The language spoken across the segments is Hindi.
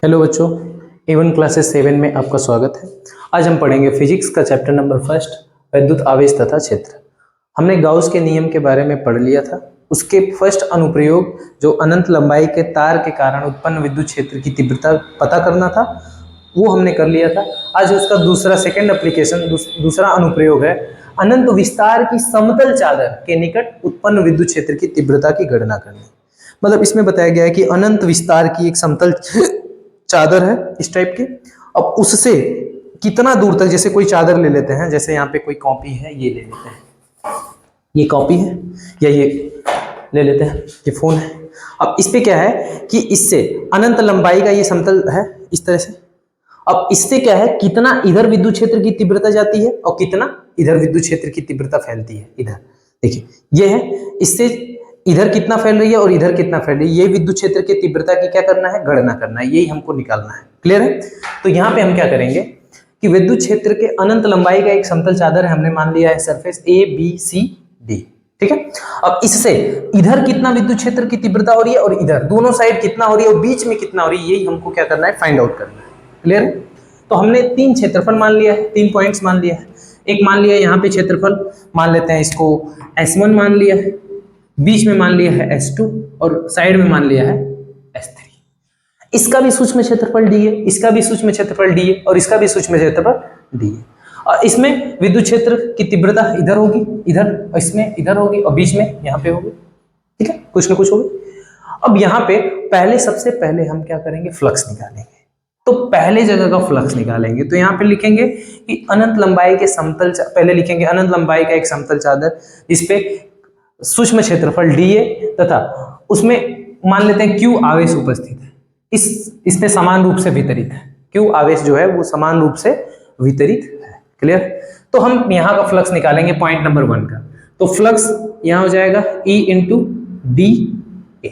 हेलो बच्चों, A1 क्लासेस 7 में आपका स्वागत है। आज हम पढ़ेंगे फिजिक्स का चैप्टर नंबर 1 विद्युत आवेश तथा क्षेत्र। हमने गाउस के नियम के बारे में पढ़ लिया था। उसके फर्स्ट अनुप्रयोग जो अनंत लंबाई के तार के कारण उत्पन्न विद्युत क्षेत्र की तीव्रता पता करना था, वो हमने कर लिया था। आज उसका सेकंड एप्लीकेशन दूसरा अनुप्रयोग है अनंत विस्तार की समतल चादर के निकट उत्पन्न विद्युत क्षेत्र की तीव्रता की गणना करनी। मतलब इसमें बताया गया है कि अनंत विस्तार की एक समतल चादर है इस टाइप की। अब उससे कितना दूर तक, जैसे कोई चादर ले लेते हैं, जैसे यहाँ पे कोई कॉपी है, ये ले लेते हैं, ये कॉपी है, या ये ले लेते हैं, ये फोन है। अब इस पे क्या है कि इससे अनंत लंबाई का ये समतल है इस तरह से। अब इससे क्या है, कितना इधर विद्युत क्षेत्र की तीव्रता जाती है और कितना इधर विद्युत क्षेत्र की तीव्रता फैलती है। इधर देखिए ये है, इससे इधर कितना फैल रही है और इधर कितना फैल रही है, ये विद्युत क्षेत्र की तीव्रता की क्या करना है, गणना करना है, यही हमको निकालना है। क्लियर है? तो यहाँ पे हम क्या करेंगे कि विद्युत क्षेत्र के अनंत लंबाई का एक समतल चादर है, हमने मान लिया है सरफेस ABCD। ठीक है। अब इससे इधर कितना विद्युत क्षेत्र की तीव्रता हो रही है और इधर दोनों साइड कितना हो रही है और बीच में कितना हो रही है, यही हमको क्या करना है, फाइंड आउट करना है। क्लियर है? तो हमने 3 क्षेत्रफल मान लिया है, 3 पॉइंट्स मान लिया है। एक मान लिया यहाँ पे क्षेत्रफल, मान लेते हैं इसको S1 मान लिया है, बीच में मान लिया है S2 और साइड में मान लिया है S3। इसका भी सूक्ष्म क्षेत्रफल D है, इसका भी सूक्ष्म क्षेत्रफल D है और इसका भी सूक्ष्म क्षेत्रफल D है। और इसमें विद्युत क्षेत्र की तीव्रता इधर होगी, इधर, इसमें इधर होगी और बीच में यहाँ पे होगी। ठीक है, कुछ ना कुछ होगी। अब यहाँ पे सबसे पहले हम क्या करेंगे, फ्लक्स निकालेंगे। तो पहले जगह का फ्लक्स निकालेंगे, तो यहाँ पे लिखेंगे कि अनंत लंबाई के समतल, पहले लिखेंगे अनंत लंबाई का एक समतल चादर जिसपे सूक्ष्म क्षेत्रफल D है तथा उसमें मान लेते हैं Q आवेश उपस्थित है, इसमें समान रूप से वितरित है। Q आवेश जो है वो समान रूप से वितरित है। क्लियर? तो हम यहाँ का फ्लक्स निकालेंगे पॉइंट नंबर 1 का। तो फ्लक्स यहाँ हो जाएगा E into D A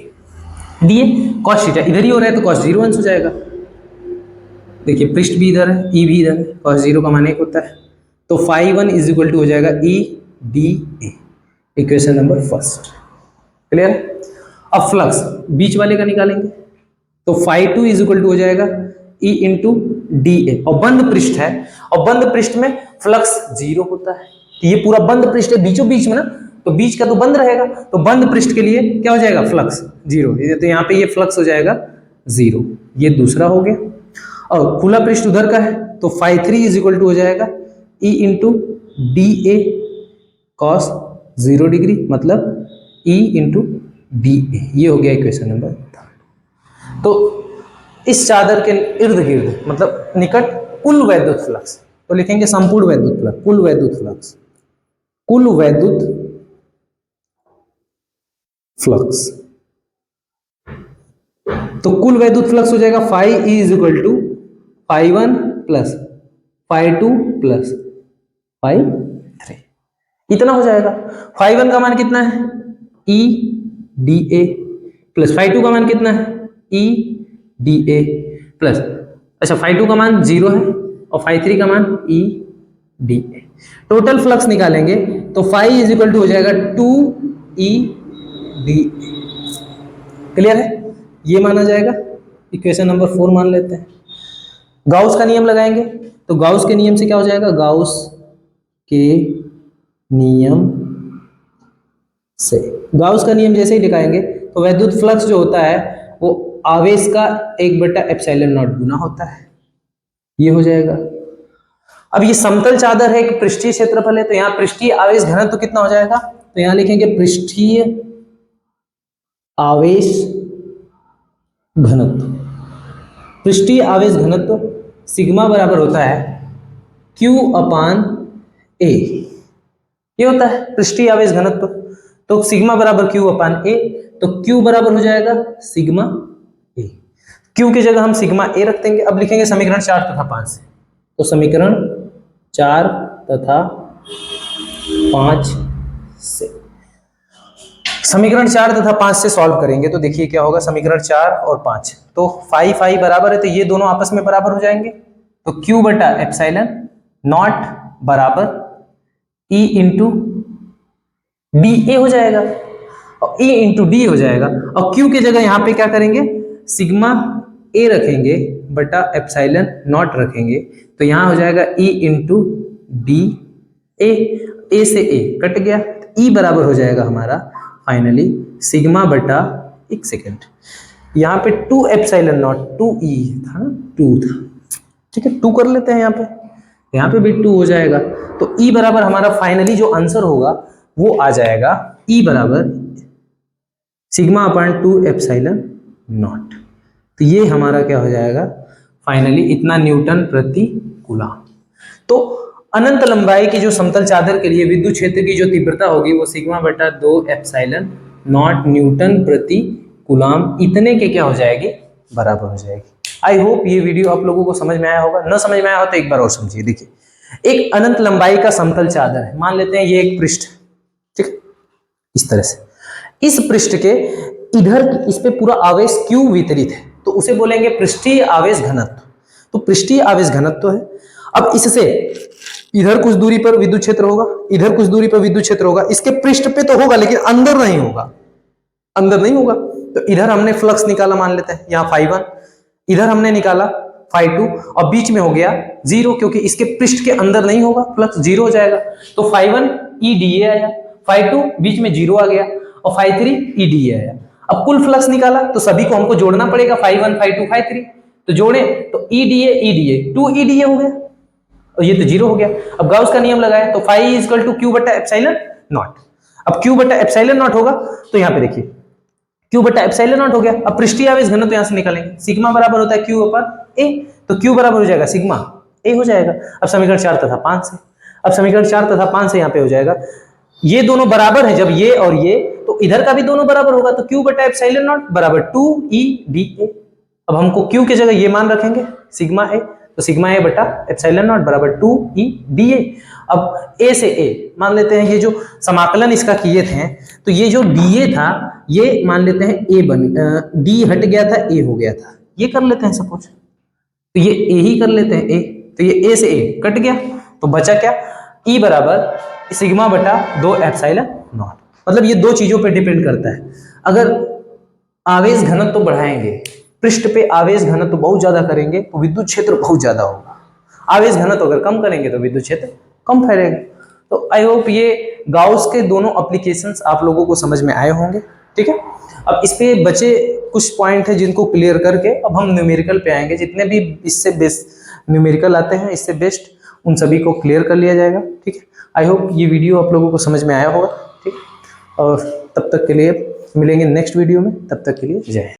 cos theta, इधर ही हो रहा है तो कॉस 0 अंश हो जाएगा। देखिए पृष्ठ भी इधर है, E भी इधर है, कॉस 0 का मान 1 होता है। तो φ1 इज इक्वल टू हो जाएगा E D A, equation number 1। Clear? अब फ्लक्स बीच वाले का निकालेंगे, तो φ2 इज इक्वल टू हो जाएगा E इंटू डी ए, और बंद पृष्ठ है और बंद पृष्ठ में फ्लक्स 0 होता है। तो ये पूरा बंद पृष्ठ है बीचों बीच में ना, तो बीच का तो बंद रहेगा, तो बंद पृष्ठ के लिए क्या हो जाएगा, फ्लक्स 0। तो यहाँ पे ये फ्लक्स हो जाएगा 0, ये दूसरा हो गया। और खुला पृष्ठ उधर का है, तो φ3 इज इक्वल टू हो जाएगा E into D A cos 0 degree, मतलब E इंटू डी ए। ये हो गया इक्वेशन नंबर 3। तो इस चादर के इर्द गिर्द, मतलब निकट, कुल वैद्युत फ्लक्स, तो लिखेंगे संपूर्ण वैद्युत फ्लक्स, कुल वैद्युत फ्लक्स, कुल वैद्युत फ्लक्स। तो कुल वैद्युत फ्लक्स हो जाएगा φ is equal to φ1 plus φ2 plus φ3, इतना हो जाएगा। φ1 का मान कितना है, E डी ए, प्लस φ2 का मान कितना है, E डी ए प्लस, अच्छा φ2 का मान 0 है और φ3 का मान E D A. Total flux निकालेंगे तो φ इज इक्वल टू हो जाएगा 2 E डी ए। क्लियर है? ये माना जाएगा, इक्वेशन नंबर 4 मान लेते हैं। गाउस का नियम लगाएंगे, तो गाउस के नियम से क्या हो जाएगा, गाउस के नियम से, गाउस का नियम जैसे ही लिखाएंगे तो वैद्युत फ्लक्स जो होता है वो आवेश का 1/ε0 गुना होता है, ये हो जाएगा। अब ये समतल चादर है, एक पृष्ठीय क्षेत्रफल है, तो यहाँ पृष्ठीय आवेश घनत्व तो कितना हो जाएगा, तो यहाँ लिखेंगे पृष्ठीय आवेश घनत्व। पृष्ठीय आवेश घनत्व सिग्मा बराबर होता है Q/A, ये होता है पृष्ठीय आवेश घनत्व। तो सिग्मा बराबर Q/A, तो Q बराबर हो जाएगा सिग्मा A। Q की जगह हम सिग्मा A रख देंगे। अब लिखेंगे समीकरण 4 तथा 5 से, तो समीकरण 4 तथा 5 से, समीकरण 4 तथा 5 से सॉल्व करेंगे तो देखिए क्या होगा, समीकरण 4 और 5, तो φ बराबर है, तो ये दोनों आपस में बराबर हो जाएंगे। तो Q/ε0 बराबर E इंटू डी ए हो जाएगा और E इंटू डी हो जाएगा। और Q की जगह यहाँ पे क्या करेंगे, सिग्मा A रखेंगे बटा एप्सिलॉन नॉट रखेंगे तो यहाँ हो जाएगा E इंटू डी ए से ए कट गया, E बराबर हो जाएगा हमारा फाइनली सिग्मा बटा, एक सेकेंड, यहाँ पे 2 एप्सिलॉन नॉट 2E था ना, 2 था, ठीक है 2 कर लेते हैं यहाँ पे भी 2 हो जाएगा। तो E बराबर हमारा फाइनली जो आंसर होगा वो आ जाएगा E बराबर सिग्मा अपॉन 2 एप्सिलॉन नॉट। तो ये हमारा क्या हो जाएगा फाइनली, इतना न्यूटन प्रति कूलम। तो अनंत लंबाई की जो समतल चादर के लिए विद्युत क्षेत्र की जो तीव्रता होगी वो सिग्मा बटा 2 एप्सिलॉन नॉट न्यूटन प्रति कूलम इतने के क्या हो जाएगी, बराबर हो जाएगी। आई होप ये वीडियो आप लोगों को समझ में आया होगा, न समझ में आया हो तो एक बार और समझिए। देखिए एक अनंत लंबाई का समतल चादर है, मान लेते हैं ये एक पृष्ठ, ठीक, इस तरह से, इस पृष्ठ के इधर इस पे पूरा आवेश Q वितरित है तो उसे बोलेंगे पृष्ठीय आवेश घनत्व। तो पृष्ठीय आवेश घनत्व है। अब इससे इधर कुछ दूरी पर विद्युत क्षेत्र होगा, इधर कुछ दूरी पर विद्युत क्षेत्र होगा, इसके पृष्ठ पे तो होगा लेकिन अंदर नहीं होगा, अंदर नहीं होगा। तो इधर हमने फ्लक्स निकाला, मान लेते हैं यहाँ φ1, इधर हमने निकाला φ2 और बीच में हो गया 0 क्योंकि इसके पृष्ठ के अंदर नहीं होगा, फ्लक्स 0 हो जाएगा। तो φ1 EdA आया, φ2 बीच में 0 आ गया और φ3 EdA आया। अब कुल फ्लक्स निकाला तो सभी को हमको जोड़ना पड़ेगा, φ1 φ2 φ3, तो जोड़े तो EdA 2 EdA हो गया और ये तो 0 हो गया। अब गाउस का नियम लगाया तो φ इक्वल टू Q बटा एप्सिलॉन नॉट। अब Q बटा एप्सिलॉन नॉट होगा तो यहाँ पे देखिए Q बटा एप्सिलॉन नॉट हो गया। अब पृष्ठीय आवेश घनत्व यहाँ से निकालेंगे, सिग्मा बराबर होता है Q अपन A, तो Q बराबर हो जाएगा सिग्मा A हो जाएगा। अब समीकरण 4 तथा 5 से, अब समीकरण 4 तथा 5 से यहाँ पे हो जाएगा, ये दोनों बराबर है जब ये और ये, तो इधर का भी दोनों बराबर होगा तो Q बटा एप्सिलॉन नॉट बराबर 2EdA। अब हमको Q की जगह ये मान रखेंगे सिग्मा A, तो सिग्मा A बटा एप्सिलॉन नॉट बराबर 2EdA। अब A से A मान लेते हैं, ये जो समाकलन इसका किए थे तो ये जो DA था ये मान लेते हैं A बन, D हट गया था A हो गया था, ये कर लेते हैं सपोज, तो ये A ही कर लेते हैं A, तो ये A से A कट गया तो बचा क्या, E बराबर सिग्मा बटा 2 एप्सिलॉन नॉट। मतलब ये दो चीजों पे डिपेंड करता है। अगर आवेश घनत्व तो बढ़ाएंगे, पृष्ठ पे आवेश घनत्व तो बहुत ज्यादा करेंगे तो विद्युत क्षेत्र बहुत ज्यादा होगा, आवेश घनत्व अगर कम करेंगे तो विद्युत क्षेत्र कम फैलेगा। तो आई होप ये गाउस के दोनों एप्लीकेशंस आप लोगों को समझ में आए होंगे, ठीक है। अब इस पे बचे कुछ पॉइंट है जिनको क्लियर करके अब हम न्यूमेरिकल पे आएंगे, जितने भी इससे बेस्ट न्यूमेरिकल आते हैं इससे बेस्ट उन सभी को क्लियर कर लिया जाएगा, ठीक है। आई होप ये वीडियो आप लोगों को समझ में आया होगा, ठीक। और तब तक के लिए मिलेंगे नेक्स्ट वीडियो में, तब तक के लिए जय हिंद।